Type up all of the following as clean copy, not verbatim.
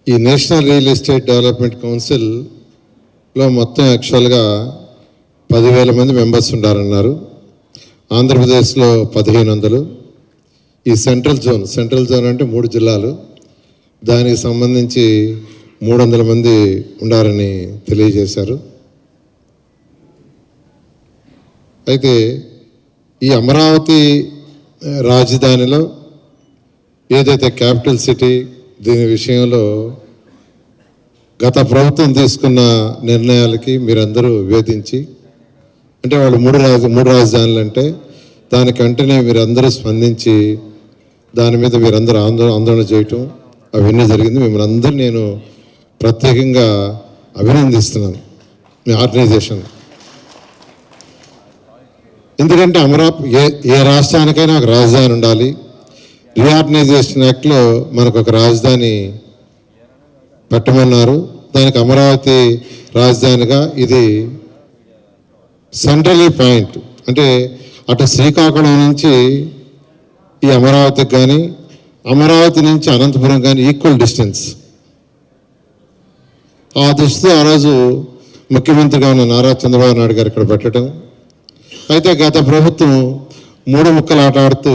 ఈ national real estate development కౌన్సిల్లో మొత్తం యాక్చువల్గా 10,000 మంది మెంబర్స్ ఉండారన్నారు. ఆంధ్రప్రదేశ్లో 1,500. ఈ సెంట్రల్ జోన్ అంటే 3 జిల్లాలు, దానికి సంబంధించి 300 మంది ఉండారని తెలియజేశారు. అయితే ఈ అమరావతి రాజధానిలో ఏదైతే క్యాపిటల్ సిటీ దీని విషయంలో గత ప్రభుత్వం తీసుకున్న నిర్ణయాలకి మీరందరూ వివేదించి, అంటే వాళ్ళు మూడు రాజధానులు అంటే దానికంటేనే మీరందరూ స్పందించి దాని మీద మీరందరూ ఆందోళన చేయటం అవన్నీ జరిగింది. మిమ్మల్ని అందరూ నేను ప్రత్యేకంగా అభినందిస్తున్నాను, మీ ఆర్గనైజేషన్. ఎందుకంటే ఏ రాష్ట్రానికైనా ఒక రాజధాని ఉండాలి. రీఆర్గనైజేషన్ యాక్ట్లో మనకు ఒక రాజధాని పెట్టమన్నారు. దానికి అమరావతి రాజధానిగా ఇది సెంట్రలీ పాయింట్, అంటే అటు శ్రీకాకుళం నుంచి ఈ అమరావతికి కానీ అమరావతి నుంచి అనంతపురం కానీ ఈక్వల్ డిస్టెన్స్. ఆ దృష్టితో ఆ రోజు ముఖ్యమంత్రిగా ఉన్న నారా చంద్రబాబు నాయుడు గారు ఇక్కడ పెట్టడం. అయితే గత ప్రభుత్వం 3 ముక్కలు ఆట ఆడుతూ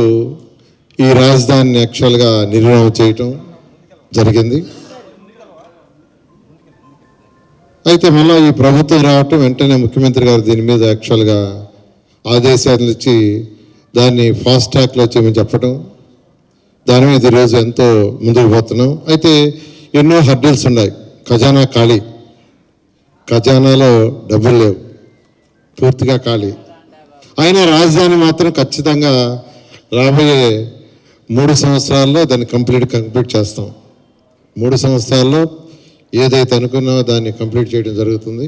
ఈ రాజధానిని యాక్చువల్గా నిర్మాణం చేయటం జరిగింది. అయితే మళ్ళీ ఈ ప్రభుత్వం రావటం వెంటనే ముఖ్యమంత్రి గారు దీని మీద యాక్చువల్గా ఆదేశాలు ఇచ్చి దాన్ని ఫాస్ట్ ట్రాక్లో చేయమని చెప్పడం, దాని మీద ఈరోజు ఎంతో ముందుకు పోతున్నాం. అయితే ఎన్నో హర్డిల్స్ ఉన్నాయి. ఖజానా ఖాళీ, ఖజానాలో డబ్బులు లేవు, పూర్తిగా ఖాళీ. అయినా రాజధాని మాత్రం ఖచ్చితంగా రాబోయే 3 సంవత్సరాల్లో దాన్ని కంప్లీట్ చేస్తాం. 3 సంవత్సరాల్లో ఏదైతే అనుకున్నామో దాన్ని కంప్లీట్ చేయడం జరుగుతుంది.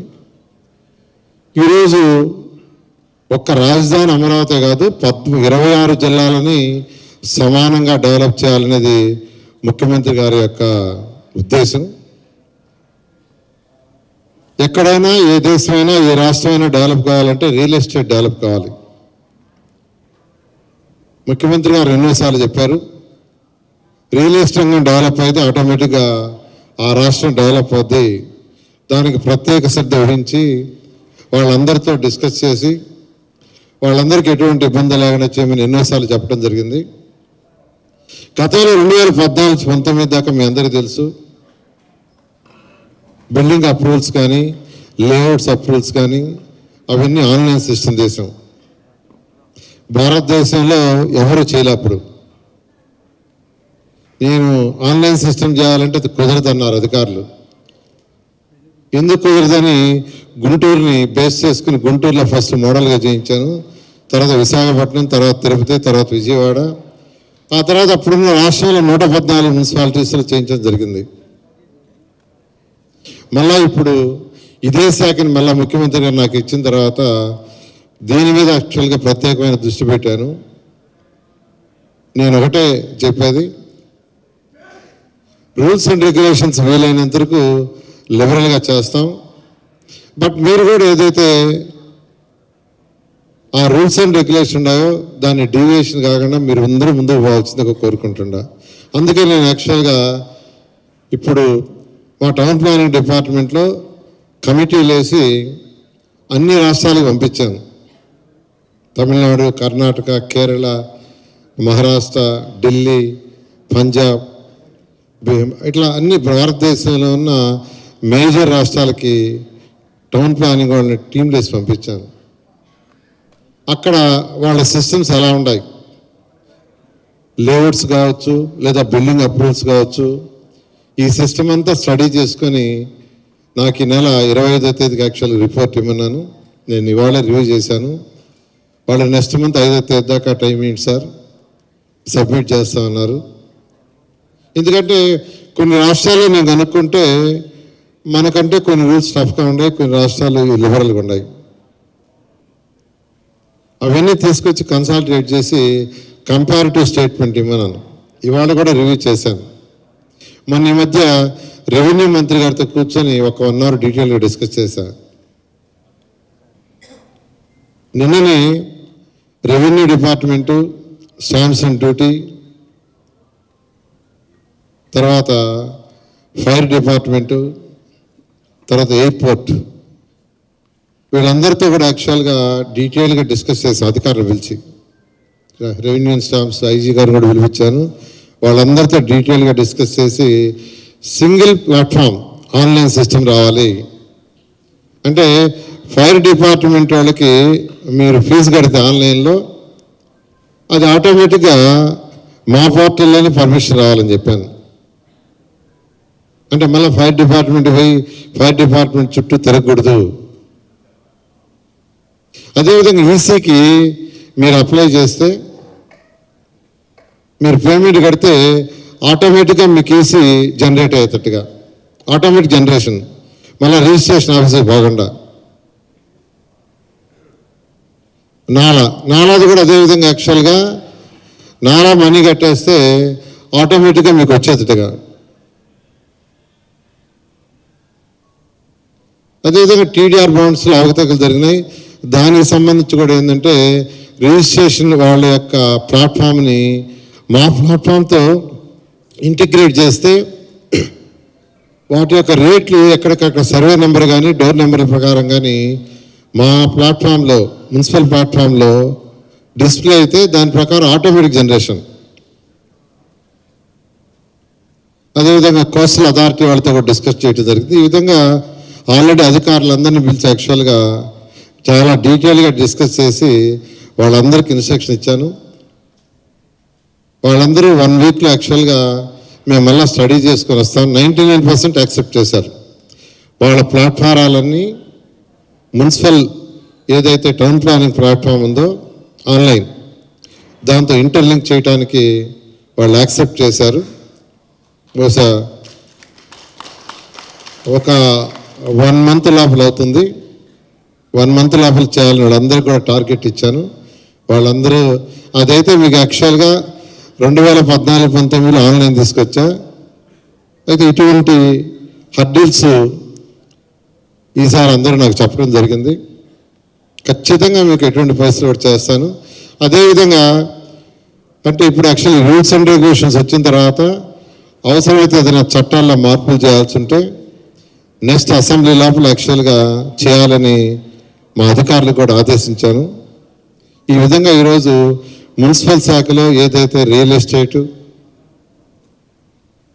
ఈరోజు ఒక్క రాజధాని అమరావతి కాదు, 26 జిల్లాలని సమానంగా డెవలప్ చేయాలనేది ముఖ్యమంత్రి గారి యొక్క ఉద్దేశం. ఎక్కడైనా ఏ దేశమైనా ఏ రాష్ట్రమైనా డెవలప్ కావాలంటే రియల్ ఎస్టేట్ డెవలప్ కావాలి. ముఖ్యమంత్రి గారు ఎన్నోసార్లు చెప్పారు, రియల్ ఎస్టేట్ డెవలప్ అయితే ఆటోమేటిక్గా ఆ రాష్ట్రం డెవలప్ అవుద్ది. దానికి ప్రత్యేక శ్రద్ధ వహించి వాళ్ళందరితో డిస్కస్ చేసి వాళ్ళందరికీ ఎటువంటి ఇబ్బంది లేకుండా చేయమని ఎన్నోసార్లు చెప్పడం జరిగింది. గతంలో 2014-19 దాకా మీ అందరికీ తెలుసు, బిల్డింగ్ అప్రూవల్స్ కానీ లేఅవుట్స్ అప్రూవల్స్ కానీ అవన్నీ ఆన్లైన్ సిస్టమ్ చేసాం. భారతదేశంలో ఎవరు చేయలేప్పుడు. నేను ఆన్లైన్ సిస్టమ్ చేయాలంటే అది కుదరదన్నారు అధికారులు. ఎందుకు కుదరదని గుంటూరుని బేస్ చేసుకుని గుంటూరులో ఫస్ట్ మోడల్గా చేయించాను, తర్వాత విశాఖపట్నం, తర్వాత తిరుపతి, తర్వాత విజయవాడ, ఆ తర్వాత అప్పుడున్న రాష్ట్రంలో 114 మున్సిపాలిటీస్లో చేయించడం జరిగింది. మళ్ళా ఇప్పుడు ఇదే శాఖని మళ్ళీ ముఖ్యమంత్రి గారు నాకు ఇచ్చిన తర్వాత దీని మీద యాక్చువల్గా ప్రత్యేకమైన దృష్టి పెట్టాను. నేను ఒకటే చెప్పేది, రూల్స్ అండ్ రెగ్యులేషన్స్ వీలైనంత వరకు లిబరల్గా చేస్తాం. బట్ మీరు కూడా ఏదైతే ఆ రూల్స్ అండ్ రెగ్యులేషన్ ఉన్నాయో దాన్ని డీవియేషన్ కాకుండా మీరు అందరూ ముందుకు పోవాల్సిందిగా కోరుకుంటుండా. అందుకే నేను యాక్చువల్గా ఇప్పుడు మా టౌన్ ప్లానింగ్ డిపార్ట్మెంట్లో కమిటీలు వేసి అన్ని రాష్ట్రాలకు పంపించాను. తమిళనాడు, కర్ణాటక, కేరళ, మహారాష్ట్ర, ఢిల్లీ, పంజాబ్, ఇట్లా అన్ని భారతదేశంలో ఉన్న మేజర్ రాష్ట్రాలకి టౌన్ ప్లానింగ్ వాళ్ళని టీంలు వేసి పంపించాను. అక్కడ వాళ్ళ సిస్టమ్స్ ఎలా ఉన్నాయి, లేఅవుట్స్ కావచ్చు లేదా బిల్డింగ్ అప్రూవల్స్ కావచ్చు, ఈ సిస్టమ్ అంతా స్టడీ చేసుకొని నాకు ఈ నెల 25వ తేదీకి యాక్చువల్ రిపోర్ట్ ఇవ్వమన్నాను. నేను ఇవాళ రివ్యూ చేశాను. వాళ్ళు నెక్స్ట్ మంత్ 5వ తేదీ దాకా టైం ఏంటి సార్ సబ్మిట్ చేస్తామన్నారు. ఎందుకంటే కొన్ని రాష్ట్రాల్లో నేను కనుక్కుంటే మనకంటే కొన్ని రూల్స్ టఫ్గా ఉన్నాయి, కొన్ని రాష్ట్రాలు లిబరల్గా ఉన్నాయి. అవన్నీ తీసుకొచ్చి కన్సాలిడేట్ చేసి కంపారిటివ్ స్టేట్మెంట్ ఇవ్వమన్నాను. ఇవాళ కూడా రివ్యూ చేశాను. మొన్న ఈ మధ్య రెవెన్యూ మంత్రి గారితో కూర్చొని ఒక 1 అవర్ డీటెయిల్గా డిస్కస్ చేశా. నిన్ననే revenue department, stamps and duty, తర్వాత ఫైర్ డిపార్ట్మెంటు, తర్వాత ఎయిర్పోర్ట్, వీళ్ళందరితో కూడా యాక్చువల్గా డీటెయిల్గా డిస్కస్ చేసి అధికారులు పిలిచి, రెవెన్యూ స్టాఫ్స్ ఐజీ గారు కూడా పిలిపించాను. వాళ్ళందరితో డీటెయిల్గా డిస్కస్ చేసి సింగిల్ ప్లాట్ఫామ్ ఆన్లైన్ సిస్టమ్ రావాలి. అంటే ఫైర్ డిపార్ట్మెంట్ వాళ్ళకి మీరు ఫీజు కడితే ఆన్లైన్లో అది ఆటోమేటిక్గా మా పోర్టల్లోనే పర్మిషన్ రావాలని చెప్పాను. అంటే మళ్ళీ ఫైర్ డిపార్ట్మెంట్ పోయి ఫైర్ డిపార్ట్మెంట్ చుట్టూ తిరగకూడదు. అదేవిధంగా ఈసీకి మీరు అప్లై చేస్తే మీరు పేమెంట్ కడితే ఆటోమేటిక్గా మీకు ఈసీ జనరేట్ అయ్యేటట్టుగా ఆటోమేటిక్ జనరేషన్, మళ్ళీ రిజిస్ట్రేషన్ ఆఫీస్కి పోకుండా. నాలాది కూడా అదేవిధంగా యాక్చువల్గా నాలా మనీ కట్టేస్తే ఆటోమేటిక్గా మీకు వచ్చేటట్టుగా. అదేవిధంగా టీడీఆర్ బాండ్స్లో అవకతవకలు జరిగినాయి. దానికి సంబంధించి కూడా ఏంటంటే రిజిస్ట్రేషన్ వాళ్ళ యొక్క ప్లాట్ఫామ్ని మా ప్లాట్ఫామ్తో ఇంటిగ్రేట్ చేస్తే వాటి యొక్క రేట్లు ఎక్కడికక్కడ సర్వే నెంబర్ కానీ డోర్ నెంబర్ ప్రకారం కానీ మా ప్లాట్ఫామ్లో మున్సిపల్ ప్లాట్ఫామ్లో డిస్ప్లే అయితే దాని ప్రకారం ఆటోమేటిక్ జనరేషన్. అదేవిధంగా కోస్టల్ అథారిటీ వాళ్ళతో కూడా డిస్కస్ చేయడం జరిగింది. ఈ విధంగా ఆల్రెడీ అధికారులందరినీ పిలిచి యాక్చువల్గా చాలా డీటెయిల్గా డిస్కస్ చేసి వాళ్ళందరికీ ఇన్స్ట్రక్షన్ ఇచ్చాను. వాళ్ళందరూ 1 వీక్లో యాక్చువల్గా మేము మళ్ళీ స్టడీ చేసుకొని వస్తాం. 99% యాక్సెప్ట్ చేశారు. వాళ్ళ ప్లాట్ఫారాలన్నీ మున్సిపల్ ఏదైతే టౌన్ ప్లానింగ్ ప్లాట్ఫామ్ ఉందో ఆన్లైన్ దాంతో ఇంటర్లింక్ చేయడానికి వాళ్ళు యాక్సెప్ట్ చేశారు. బహుశా ఒక 1 మంత్ లోపల అవుతుంది. 1 మంత్ లోపల చేయాలని వాళ్ళందరికీ కూడా టార్గెట్ ఇచ్చాను. వాళ్ళందరూ అదైతే మీకు యాక్చువల్గా 2014-19 ఆన్లైన్ తీసుకొచ్చా. అయితే ఇటువంటి హర్డిల్స్ ఈసారి అందరూ నాకు చెప్పడం జరిగింది. ఖచ్చితంగా మీకు ఎటువంటి పరిస్థితులు కూడా చేస్తాను. అదేవిధంగా అంటే ఇప్పుడు యాక్చువల్లీ రూల్స్ అండ్ రెగ్యులేషన్స్ వచ్చిన తర్వాత అవసరమైతే ఏదైనా చట్టాల్లో మార్పులు చేయాల్సి ఉంటే నెక్స్ట్ అసెంబ్లీ లోపల యాక్చువల్గా చేయాలని మా అధికారులు కూడా ఆదేశించాను. ఈ విధంగా ఈరోజు మున్సిపల్ శాఖలో ఏదైతే రియల్ ఎస్టేటు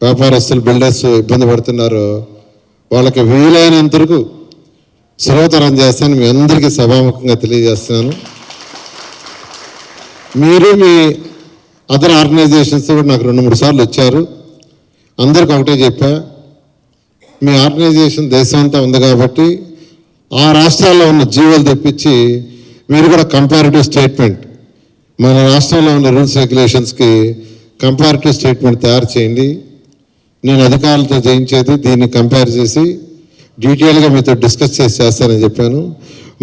వ్యాపారస్తులు బిల్డర్స్ ఇబ్బంది పడుతున్నారో వాళ్ళకి వీలైనంత వరకు సులభతరం చేస్తాను మీ అందరికీ సభాముఖంగా తెలియజేస్తున్నాను. మీరు మీ అదర్ ఆర్గనైజేషన్స్ కూడా నాకు 2-3 సార్లు వచ్చారు. అందరికి ఒకటే చెప్పా, మీ ఆర్గనైజేషన్ దేశం అంతా ఉంది కాబట్టి ఆ రాష్ట్రాల్లో ఉన్న జీవోలు తెప్పించి మీరు కూడా కంపారిటివ్ స్టేట్మెంట్ మన రాష్ట్రంలో ఉన్న రూల్స్ రెగ్యులేషన్స్కి కంపారిటివ్ స్టేట్మెంట్ తయారు చేయండి. నేను అధికారులతో చేయించేది దీన్ని కంపేర్ చేసి డీటెయిల్గా మీతో డిస్కస్ చేసి చేస్తానని చెప్పాను.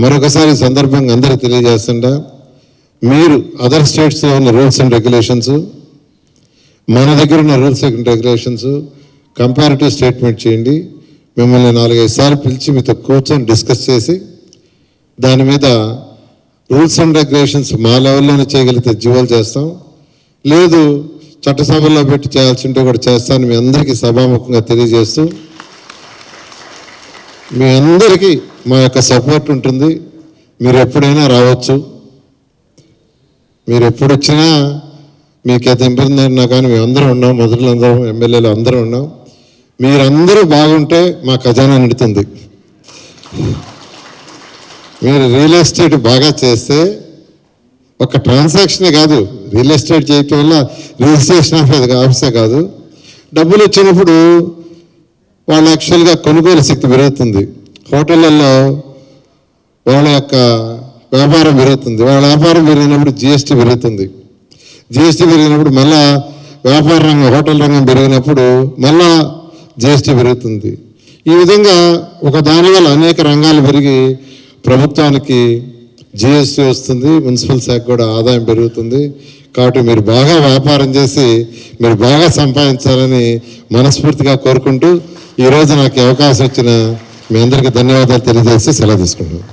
మరొకసారి ఈ సందర్భంగా అందరికీ తెలియజేస్తుండా, మీరు అదర్ స్టేట్స్లో ఉన్న రూల్స్ అండ్ రెగ్యులేషన్స్ మన దగ్గర ఉన్న rules and regulations comparative statement చేయండి. మిమ్మల్ని 4-5 సార్లు పిలిచి మీతో కూర్చొని డిస్కస్ చేసి దాని మీద రూల్స్ అండ్ రెగ్యులేషన్స్ మా లెవెల్లోనే చేయగలిగితే జీవోలు చేస్తాం, లేదు చట్టసభల్లో పెట్టి చేయాల్సి ఉంటే కూడా చేస్తాను మీ అందరికీ సభాముఖంగా తెలియజేస్తూ, మీ అందరికీ మా యొక్క సపోర్ట్ ఉంటుంది. మీరు ఎప్పుడైనా రావచ్చు, మీరు ఎప్పుడు వచ్చినా మీకు ఎంత ఇబ్బంది అయినా కానీ మేము అందరం ఉన్నాం, మంత్రులందరం ఎమ్మెల్యేలు అందరూ ఉన్నాం. మీరందరూ బాగుంటే మా ఖజానా నిండుతుంది. మీరు రియల్ ఎస్టేట్ బాగా చేస్తే ఒక ట్రాన్సాక్షనే కాదు, రియల్ ఎస్టేట్ చేయటం వల్ల రిజిస్ట్రేషన్ ఆఫీసే కాదు, డబ్బులు వచ్చినప్పుడు వాళ్ళ యాక్చువల్గా కొనుగోలు శక్తి పెరుగుతుంది. హోటళ్ళల్లో వాళ్ళ యొక్క వ్యాపారం పెరుగుతుంది. వాళ్ళ వ్యాపారం పెరిగినప్పుడు జిఎస్టీ పెరుగుతుంది. జిఎస్టీ పెరిగినప్పుడు మళ్ళా వ్యాపార రంగం హోటల్ రంగం పెరిగినప్పుడు మళ్ళా జిఎస్టీ పెరుగుతుంది. ఈ విధంగా ఒక దానివల్ల అనేక రంగాలు పెరిగి ప్రభుత్వానికి జిఎస్టీ వస్తుంది, మున్సిపల్ శాఖ కూడా ఆదాయం పెరుగుతుంది. కాబట్టి మీరు బాగా వ్యాపారం చేసి మీరు బాగా సంపాదించాలని మనస్ఫూర్తిగా కోరుకుంటూ ఈరోజు నాకు అవకాశం ఇచ్చిన మీ అందరికీ ధన్యవాదాలు తెలియజేసి సెలవు తీసుకుంటాను.